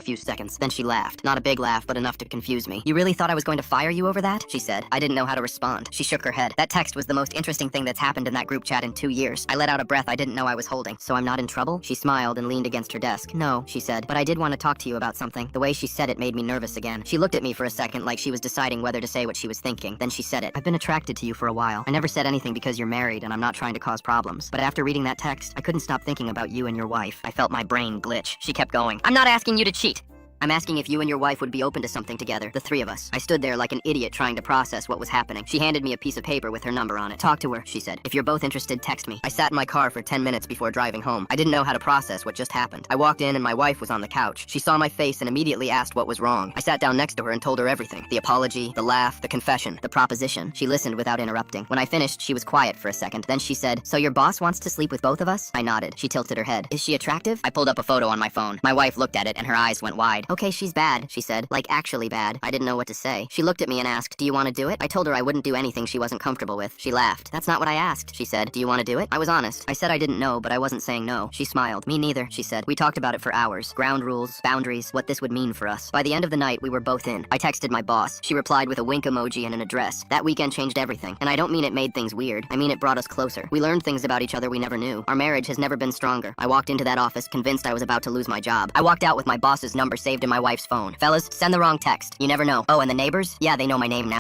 few seconds. Then she laughed. Not a big laugh, but enough to confuse me. You really thought I was going to fire you over that? She said. I didn't know how to respond. She shook her head. That text was the most interesting thing that's happened in that group chat in 2 years. I let out a breath I didn't know I was holding. So I'm not in trouble? She smiled and leaned against her desk. No, she said, but I did want to talk to you about something. The way she said it made me nervous again. She looked at me for a second like she was deciding whether to say what she was thinking. Then she said it. I've been attracted to you for a while. I never said anything because you're married and I'm not trying to cause problems. But after reading that text, I couldn't stop thinking about you and your wife. I felt my brain glitch. She kept going. I'm not asking you to cheat. I'm asking if you and your wife would be open to something together, the three of us. I stood there like an idiot trying to process what was happening. She handed me a piece of paper with her number on it. Talk to her, she said. If you're both interested, text me. I sat in my car for 10 minutes before driving home. I didn't know how to process what just happened. I walked in and my wife was on the couch. She saw my face and immediately asked what was wrong. I sat down next to her and told her everything. The apology, the laugh, the confession, the proposition. She listened without interrupting. When I finished, she was quiet for a second. Then she said, so your boss wants to sleep with both of us? I nodded. She tilted her head. Is she attractive? I pulled up a photo on my phone. My wife looked at it and her eyes went wide. Okay, she's bad, she said. Like, actually bad. I didn't know what to say. She looked at me and asked, do you want to do it? I told her I wouldn't do anything she wasn't comfortable with. She laughed. That's not what I asked, she said. Do you want to do it? I was honest. I said I didn't know, but I wasn't saying no. She smiled. Me neither, she said. We talked about it for hours. Ground rules, boundaries, what this would mean for us. By the end of the night, we were both in. I texted my boss. She replied with a wink emoji and an address. That weekend changed everything. And I don't mean it made things weird. I mean it brought us closer. We learned things about each other we never knew. Our marriage has never been stronger. I walked into that office convinced I was about to lose my job. I walked out with my boss's number saved in my wife's phone. Fellas, send the wrong text. You never know. Oh, and the neighbors? Yeah, they know my name now.